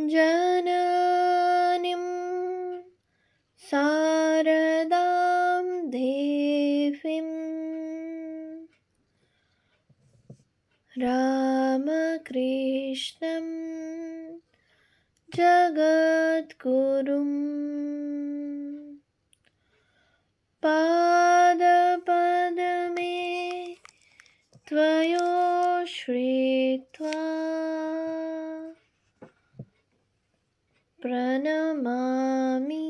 जननीं शारदां देवीं रामकृष्णं जगद्गुरुं पादपद्मे त्वयोश्रित्वा प्रणमामि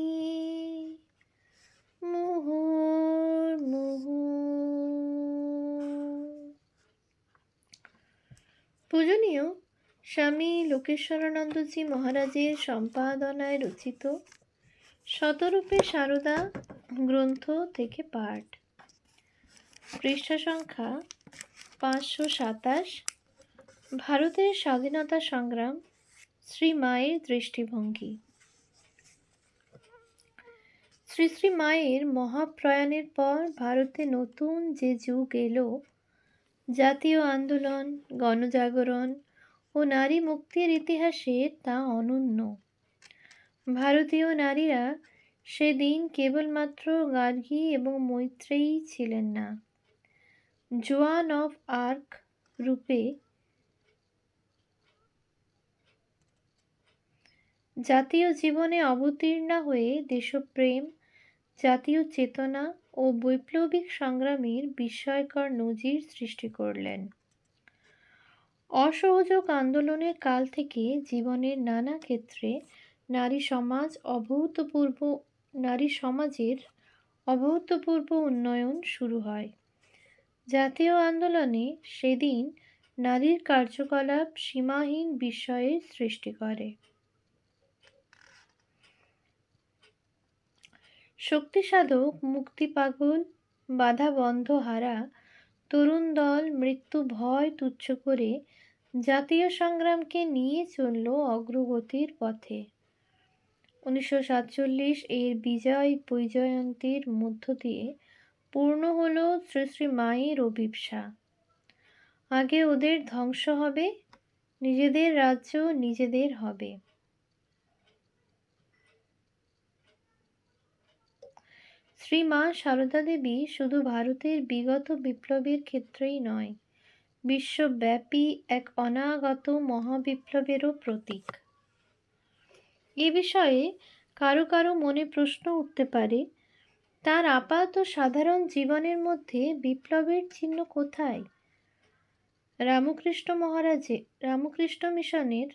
মুহুর্মুহু। পূজনীয় স্বামী লোকেশ্বরানন্দজি মহারাজের সম্পাদনায় রচিত শতরূপে সারদা গ্রন্থ থেকে পাঠ। পৃষ্ঠা সংখ্যা 527। ভারতের স্বাধীনতা সংগ্রাম, শ্রী মায়ের দৃষ্টিভঙ্গি। শ্রী শ্রী মায়ের মহাপ্রয়াণের পর ভারতে নতুন যে যুগ এলো, জাতীয় আন্দোলন, গণজাগরণ ও নারী মুক্তির ইতিহাসে তা অনন্য। ভারতীয় নারীরা সেদিন কেবলমাত্র গার্গী এবং মৈত্রেয়ী ছিলেন না, জোয়ান অফ আর্ক রূপে জাতীয় জীবনে অবতীর্ণা হয়ে দেশপ্রেম, জাতীয় চেতনা ও বৈপ্লবিক সংগ্রামের বিস্ময়কর নজির সৃষ্টি করলেন। অসহযোগ আন্দোলনের কাল থেকে জীবনের নানা ক্ষেত্রে নারী সমাজের অভূতপূর্ব উন্নয়ন শুরু হয়। জাতীয় আন্দোলনে সেদিন নারীর কার্যকলাপ সীমাহীন বিস্ময়ের সৃষ্টি করে। শক্তিসাধক, মুক্তিপাগল, বাধাবন্ধহারা তরুণ দল মৃত্যু ভয় তুচ্ছ করে জাতীয় সংগ্রামকে নিয়ে চলল অগ্রগতির পথে। 1947 এর বিজয় বৈজয়ন্তীর মধ্য দিয়ে পূর্ণ হল শ্রী শ্রী মায়ের অভিপ্সা। আগে ওদের ধ্বংস হবে, নিজেদের রাজ্য নিজেদের হবে। শ্রী মা সারদা দেবী শুধু ভারতের বিগত বিপ্লবের ক্ষেত্রেই নয়, বিশ্বব্যাপী এক অনাগত মহাবিপ্লবেরও প্রতীক। এ বিষয়ে কারো কারো মনে প্রশ্ন উঠতে পারে, তার আপাত সাধারণ জীবনের মধ্যে বিপ্লবের চিহ্ন কোথায়? রামকৃষ্ণ মিশনের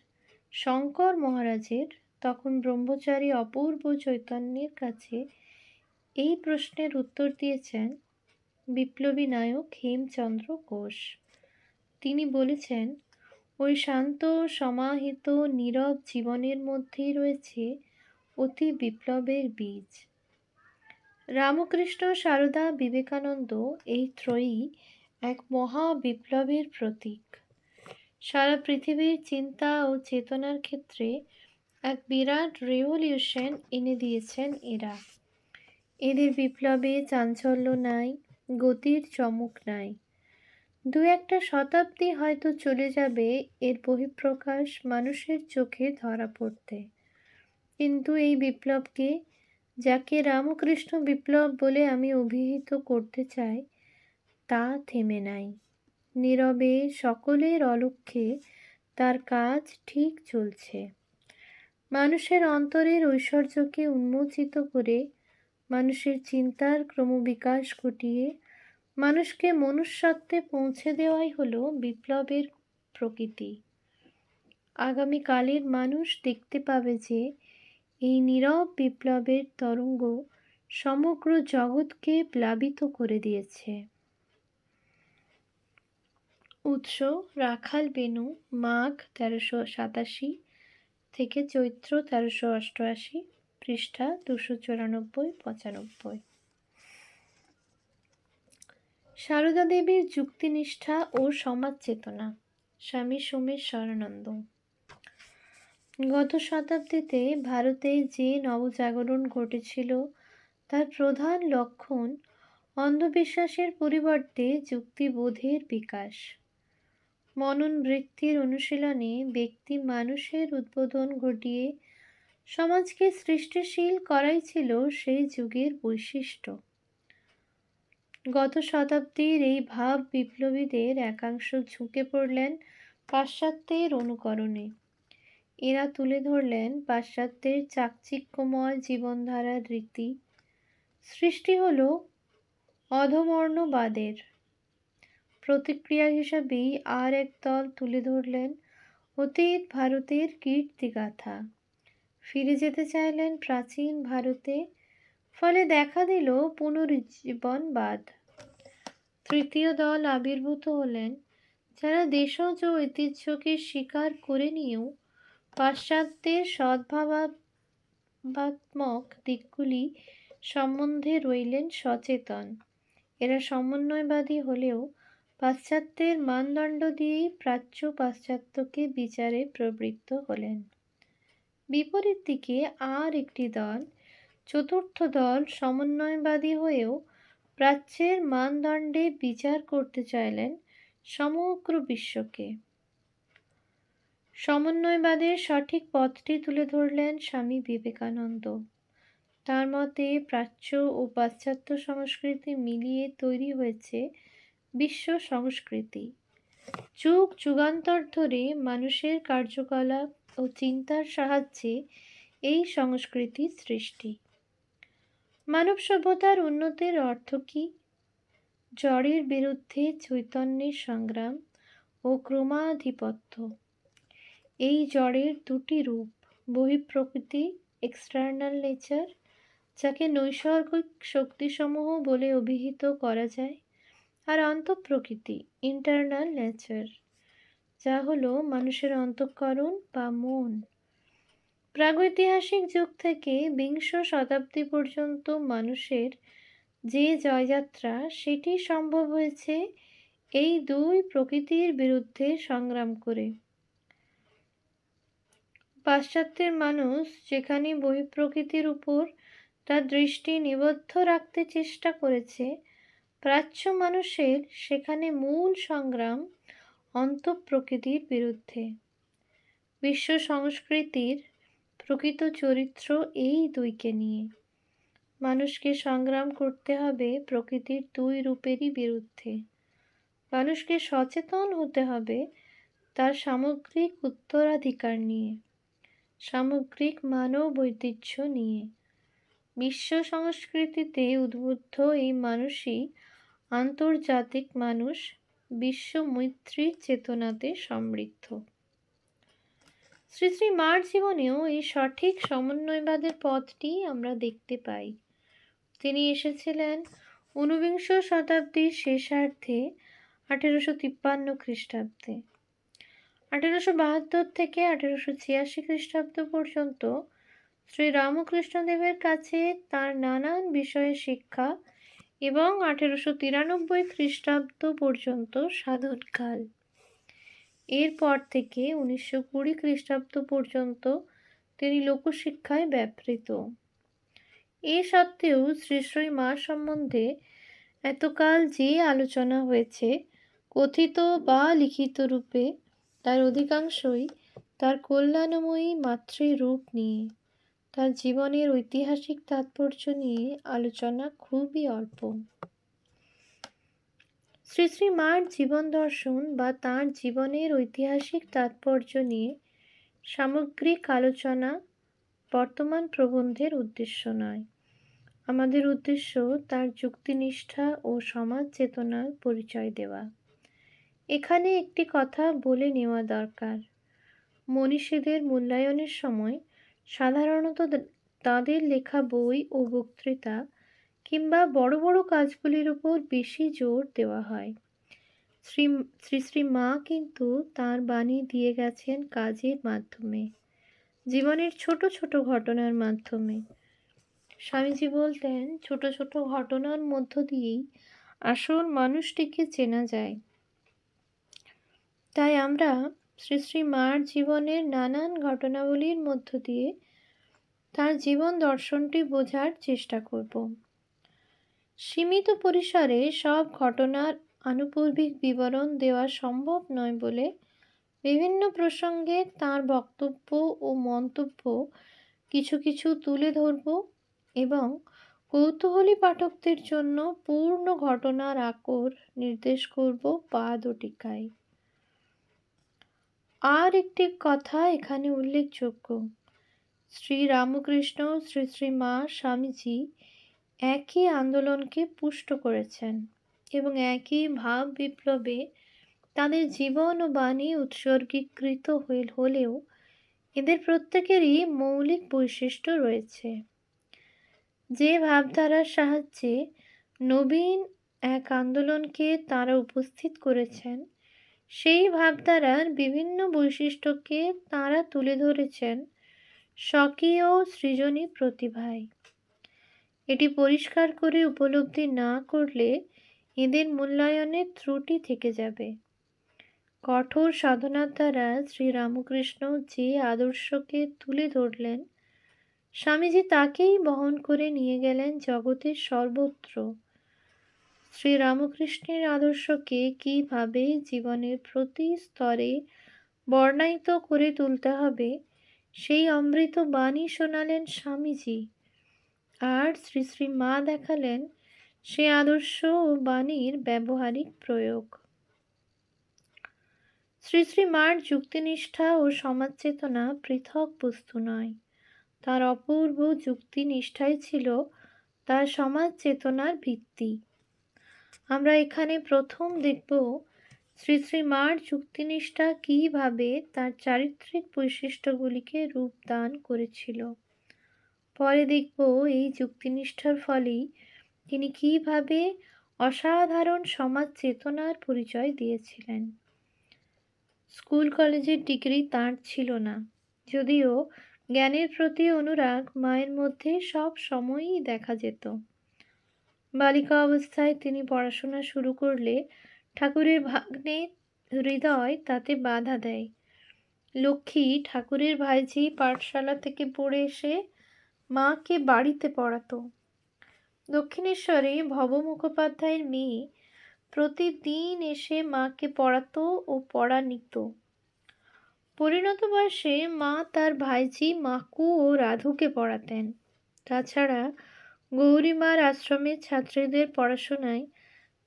শঙ্কর মহারাজের তখন ব্রহ্মচারী অপূর্ব চৈতন্যের কাছে এই প্রশ্নের উত্তর দিয়েছেন বিপ্লবী নায়ক হেমচন্দ্র ঘোষ। তিনি বলেছেন, ওই শান্ত সমাহিত নীরব জীবনের মধ্যেই রয়েছে অতি বিপ্লবের বীজ। রামকৃষ্ণ, সারদা, বিবেকানন্দ এই ত্রয়ী এক মহা বিপ্লবের প্রতীক। সারা পৃথিবীর চিন্তা ও চেতনার ক্ষেত্রে এক বিরাট রেভলিউশন এনে দিয়েছেন এরা। এদের বিপ্লবে চাঞ্চল্য নাই, গতির চমক নাই। দু একটা শতাব্দী হয়তো চলে যাবে এর বহিঃপ্রকাশ মানুষের চোখে ধরা পড়তে, কিন্তু এই বিপ্লবকে, যাকে রামকৃষ্ণ বিপ্লব বলে আমি অভিহিত করতে চাই, তা থেমে নাই। নীরবে সকলের অলক্ষ্যে তার কাজ ঠিক চলছে। মানুষের অন্তরের ঐশ্বর্যকে উন্মোচিত করে, মানুষের চিন্তার ক্রমবিকাশ ঘটিয়ে মানুষকে মনুষ্যত্বে পৌঁছে দেওয়াই হলো বিপ্লবের প্রকৃতি। আগামীকালের মানুষ দেখতে পাবে যে এই নীরব বিপ্লবের তরঙ্গ সমগ্র জগৎকে প্লাবিত করে দিয়েছে। উৎস: রাখাল বেনু, মাঘ 1387 থেকে চৈত্র 1388, পৃষ্ঠা 294-95। সারদা দেবীর যুক্তিনিষ্ঠা ও সমাজ চেতনা। স্বামী সোমেশ্বরানন্দ। গত শতাব্দীতে ভারতে যে নবজাগরণ ঘটেছিল তার প্রধান লক্ষণ অন্ধবিশ্বাসের পরিবর্তে যুক্তিবোধের বিকাশ। মনন বৃত্তির অনুশীলনে ব্যক্তি মানুষের উদ্বোধন ঘটিয়ে সমাজকে সৃষ্টিশীল করাই ছিল সেই যুগের বৈশিষ্ট্য। গত শতাব্দীর এই ভাব বিপ্লবীদের একাংশ ঝুঁকে পড়লেন পাশ্চাত্যের অনুকরণে। এরা তুলে ধরলেন পাশ্চাত্যের চাকচিক্যময় জীবনধারার রীতি। সৃষ্টি হল অধমর্ণবাদের। প্রতিক্রিয়া হিসাবেই আর এক দল তুলে ধরলেন অতীত ভারতের কীর্তিগাথা। ফিরে যেতে চাইলেন প্রাচীন ভারতে, ফলে দেখা দিল পুনরুজ্জীবনবাদ। তৃতীয় দল আবির্ভূত হলেন যারা দেশজ ঐতিহ্যকে স্বীকার করে নিয়েও পাশ্চাত্যের সদ্ভাবাত্মক দিকগুলি সম্বন্ধে রইলেন সচেতন। এরা সমন্বয়বাদী হলেও পাশ্চাত্যের মানদণ্ড দিয়েই প্রাচ্য পাশ্চাত্যকে বিচারে প্রবৃত্ত হলেন। বিপরীত দিকে আর একটি দল, চতুর্থ দল, সমন্বয়বাদী হয়েও প্রাচ্যের মানদণ্ডে বিচার করতে চাইলেন সমগ্র বিশ্বকে। সমন্বয়বাদের সঠিক পথটি তুলে ধরলেন স্বামী বিবেকানন্দ। তার মতে প্রাচ্য ও পাশ্চাত্য সংস্কৃতি মিলিয়ে তৈরি হয়েছে বিশ্ব সংস্কৃতি। যুগ যুগান্তর ধরে মানুষের কার্যকলাপ ও চিন্তার সাহায্যে এই সংস্কৃতির সৃষ্টি। মানব সভ্যতার উন্নতির অর্থ কি? জড়ের বিরুদ্ধে চৈতন্যের সংগ্রাম ও ক্রমাধিপত্য। এই জড়ের দুটি রূপ, বহিঃপ্রকৃতি এক্সটার্নাল নেচার, যাকে নৈসর্গিক শক্তিসমূহ বলে অভিহিত করা যায়, আর অন্তঃপ্রকৃতি ইন্টারনাল নেচার, যা হলো মানুষের অন্তঃকরণ বা মন। প্রাগৈতিহাসিক যুগ থেকে বিংশ শতাব্দী পর্যন্ত মানুষের যে জয়যাত্রা, সেটি সম্ভব হয়েছে এই দুই প্রকৃতির বিরুদ্ধে সংগ্রাম করে। পাশ্চাত্যের মানুষ যেখানে বহিঃপ্রকৃতির উপর তার দৃষ্টি নিবদ্ধ রাখতে চেষ্টা করেছে, প্রাচ্য মানুষের সেখানে মূল সংগ্রাম অন্তঃপ্রকৃতির বিরুদ্ধে। বিশ্ব সংস্কৃতির প্রকৃত চরিত্র এই দুইকে নিয়ে। মানুষকে সংগ্রাম করতে হবে প্রকৃতির দুই রূপেরই বিরুদ্ধে। মানুষকে সচেতন হতে হবে তার সামগ্রিক উত্তরাধিকার নিয়ে, সামগ্রিক মানব ঐতিহ্য নিয়ে। বিশ্ব সংস্কৃতিতে উদ্বুদ্ধ এই মানুষই আন্তর্জাতিক মানুষ, বিশ্ব মৈত্রীর চেতনাতে সমৃদ্ধ। শ্রী শ্রী মার জীবনেও এই সঠিক সমন্বয়বাদের পথটি আমরা দেখতে পাই। তিনি এসেছিলেন ঊনবিংশ শতাব্দীর শেষার্ধে 1853 খ্রিস্টাব্দে। 1872 থেকে 1886 খ্রিস্টাব্দ পর্যন্ত শ্রী রামকৃষ্ণদেবের কাছে তাঁর নানান বিষয়ে শিক্ষা এবং 1893 খ্রিস্টাব্দ পর্যন্ত সাধনকাল। এরপর থেকে 1920 খ্রিস্টাব্দ পর্যন্ত তিনি লোকশিক্ষায় ব্যাপৃত। এ সত্ত্বেও শ্রী শ্রী মা সম্বন্ধে এতকাল যে আলোচনা হয়েছে, কথিত বা লিখিত রূপে, তার অধিকাংশই তার কল্যাণময়ী মাতৃরূপ নিয়ে। তার জীবনের ঐতিহাসিক তাৎপর্য নিয়ে আলোচনা খুবই অল্প। শ্রী শ্রী মার জীবন দর্শন বা তাঁর জীবনের ঐতিহাসিক তাৎপর্য নিয়ে সামগ্রিক আলোচনা বর্তমান প্রবন্ধের উদ্দেশ্য নয়। আমাদের উদ্দেশ্য তার যুক্তিনিষ্ঠা ও সমাজ চেতনার পরিচয় দেওয়া। এখানে একটি কথা বলে নেওয়া দরকার। মনীষীদের মূল্যায়নের সময় সাধারণত তাঁদের লেখা বই ও বক্তৃতা কিংবা বড় বড় কাজগুলির উপর বেশি জোর দেওয়া হয়। শ্রী শ্রী মা কিন্তু তাঁর বাণী দিয়ে গেছেন কাজের মাধ্যমে, জীবনের ছোট ছোট ঘটনার মাধ্যমে। স্বামীজি বলতেন, ছোট ছোট ঘটনার মধ্য দিয়েই আসল মানুষটিকে চেনা যায়। তাই আমরা শ্রী শ্রী মার জীবনের নানান ঘটনাবলীর মধ্য দিয়ে তার জীবন দর্শনটি বোঝার চেষ্টা করব। সীমিত পরিসরে সব ঘটনার আনুপূর্বিক বিবরণ দেওয়া সম্ভব নয় বলে বিভিন্ন প্রসঙ্গে তাঁর বক্তব্য ও মন্তব্য কিছু কিছু তুলে ধরব এবং কৌতূহলী পাঠকদের জন্য পূর্ণ ঘটনার আকর নির্দেশ করব পাদটীকায়। আর একটি কথা এখানে উল্লেখযোগ্য, শ্রী রামকৃষ্ণ শ্রী শ্রী মা স্বামীজি একই আন্দোলনকে পুষ্ট করেছেন এবং একই ভাব বিপ্লবে তাদের জীবন ও বাণী উৎসর্গীকৃত হলেও এদের প্রত্যেকেরই মৌলিক বৈশিষ্ট্য রয়েছে। যে ভাবধারার সাহায্যে নবীন এক আন্দোলনকে তারা উপস্থিত করেছেন, সেই ভাবধারার বিভিন্ন বৈশিষ্ট্যকে তারা তুলে ধরেছেন স্বকীয় সৃজনী প্রতিভায়। এটি পরিষ্কার করে উপলব্ধি না করলে এদের মূল্যায়নে ত্রুটি থেকে যাবে। কঠোর সাধনার দ্বারা শ্রীরামকৃষ্ণ যে আদর্শকে তুলে ধরলেন, স্বামীজি তাকেই বহন করে নিয়ে গেলেন জগতের সর্বত্র। শ্রীরামকৃষ্ণের আদর্শকে কিভাবে জীবনের প্রতি স্তরে বর্ণায়িত করে তুলতে হবে, সেই অমৃত বাণী শোনালেন স্বামীজি, আর শ্রী শ্রী মা দেখালেন সে আদর্শ ও বাণীর ব্যবহারিক প্রয়োগ। শ্রী শ্রী মার যুক্তিনিষ্ঠা ও সমাজ চেতনা পৃথক বস্তু নয়, তার অপূর্ব যুক্তিনিষ্ঠাই ছিল তার সমাজ চেতনার ভিত্তি। আমরা এখানে প্রথম দেখব শ্রী শ্রী মার যুক্তিনিষ্ঠা কিভাবে তার চারিত্রিক বৈশিষ্ট্যগুলিকে রূপদান করেছিল। পরে দেখব এই যুক্তিনিষ্ঠার ফলেই তিনি কিভাবে অসাধারণ সমাজ চেতনার পরিচয় দিয়েছিলেন। স্কুল কলেজের ডিগ্রি তাঁর ছিল না, যদিও জ্ঞানের প্রতি অনুরাগ মায়ের মধ্যে সব সময়ই দেখা যেত। বালিকা অবস্থায় তিনি পড়াশোনা শুরু করলে ঠাকুরের ভাগ্নে হৃদয় তাতে বাধা দেয়। লক্ষ্মী ঠাকুরের ভাইঝি পাঠশালা থেকে পড়ে এসে মাকে বাড়িতে পড়াতো। দক্ষিণেশ্বরে ভব মুখোপাধ্যায়ের মেয়ে প্রতিদিন এসে মাকে পড়াতো ও পড়া নিত। পরিণত বয়সে মা তার ভাইঝি মাকু ও রাধুকে পড়াতেন। তাছাড়া গৌরীমার আশ্রমের ছাত্রীদের পড়াশোনায়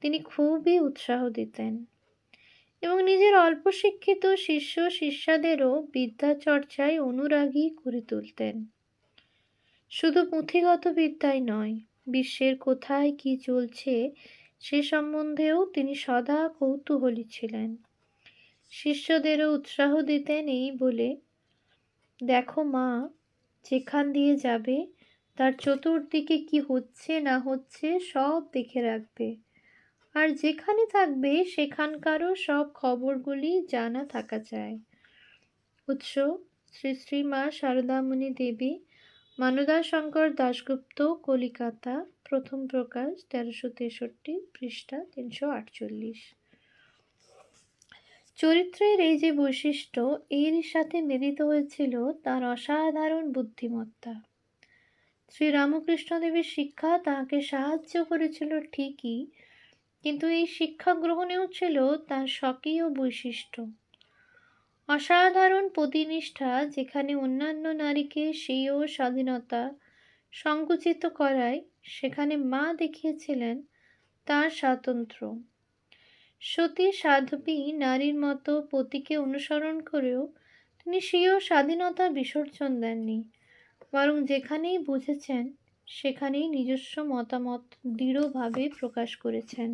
তিনি খুবই উৎসাহ দিতেন এবং নিজের অল্প শিক্ষিত শিষ্য শিষ্যাদেরও বিদ্যা চর্চায় অনুরাগী করে তুলতেন। শুধু পুঁথিগত বিদ্যাই নয়, বিশ্বের কোথায় কি চলছে সে সম্বন্ধেও তিনি সদা কৌতূহলী ছিলেন। শিষ্যদেরও উৎসাহ দিতেন এই বলে, দেখো মা, যেখান দিয়ে যাবে তার চতুর্দিকে কি হচ্ছে না হচ্ছে সব দেখে রাখবে, আর যেখানে থাকবে সেখানকারও সব খবরগুলি জানা থাকা চাই। উৎস: শ্রী শ্রী মা শারদামণি দেবী, মানদাশঙ্কর দাশগুপ্ত, কলিকাতা, প্রথম প্রকাশ, 1363, পৃষ্ঠা 348। চরিত্রের এই যে বৈশিষ্ট্য, এর সাথে মিলিত হয়েছিল তার অসাধারণ বুদ্ধিমত্তা। শ্রীরামকৃষ্ণদেবের শিক্ষা তাহাকে সাহায্য করেছিল ঠিকই, কিন্তু এই শিক্ষা গ্রহণেও ছিল তার স্বকীয় বৈশিষ্ট্য। অসাধারণ পতিনিষ্ঠা যেখানে অন্যান্য নারীকে স্বীয় স্বাধীনতা সংকুচিত করায়, সেখানে মা দেখিয়েছিলেন তার স্বাতন্ত্র্য। সতী সাধ্বী নারীর মতো পতিকে অনুসরণ করেও তিনি স্বীয় স্বাধীনতা বিসর্জন দেননি, বরং যেখানেই বুঝেছেন সেখানেই নিজস্ব মতামত দৃঢ়ভাবে প্রকাশ করেছেন।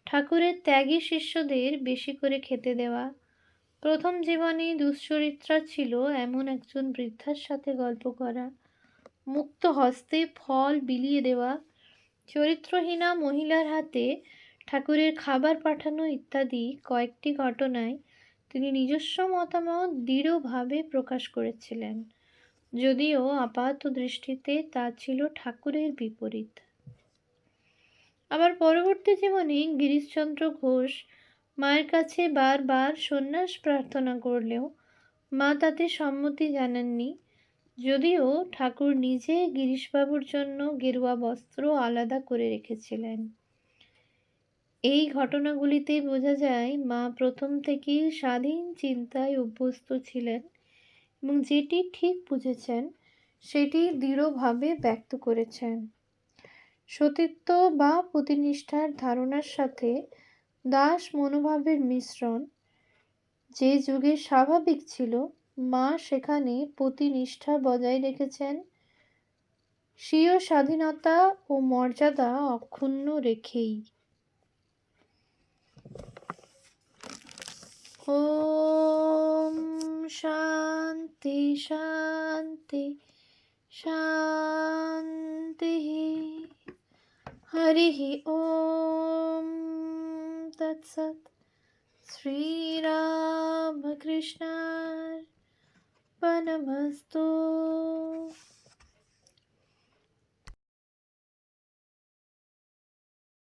ঠাকুরের ত্যাগী শিষ্যদের বেশি করে খেতে দেওয়া, প্রথম জীবনে দুশ্চরিত্রা ছিল এমন একজন বৃদ্ধার সাথে গল্প করা, মুক্ত হস্তে ফল বিলিয়ে দেওয়া, চরিত্রহীনা মহিলার হাতে ঠাকুরের খাবার পাঠানো ইত্যাদি কয়েকটি ঘটনায় তিনি নিজস্ব মতামত দৃঢ়ভাবে প্রকাশ করেছিলেন, যদিও আপাত দৃষ্টিতে তা ছিল ঠাকুরের বিপরীত। আবার পরবর্তী জীবনে গিরিশচন্দ্র ঘোষ মায়ের কাছে বারবার সন্ন্যাস প্রার্থনা করলেও মা তাতে সম্মতি জানাননি, যদিও ঠাকুর নিজে গিরিশবাবুর জন্য গেরুয়া বস্ত্র আলাদা করে রেখেছিলেন। এই ঘটনাগুলিতেই বোঝা যায় মা প্রথম থেকেই স্বাধীন চিন্তায় অভ্যস্ত ছিলেন এবং যেটি ঠিক বুঝেছেন সেটি দৃঢ়ভাবে ব্যক্ত করেছেন। সতীত্ব বা প্রতিনিষ্ঠার ধারণার সাথে দাস মনোভাবের মিশ্রণ যে যুগে স্বাভাবিক ছিল, মা সেখানে প্রতিনিষ্ঠা বজায় রেখেছেন, স্বীয় স্বাধীনতা ও মর্যাদা অক্ষুণ্ণ রেখেই। ওম শান্তি শান্তি শান্তি। হরি ওম তৎসৎ। শ্রীরামকৃষ্ণার্পণমস্তু।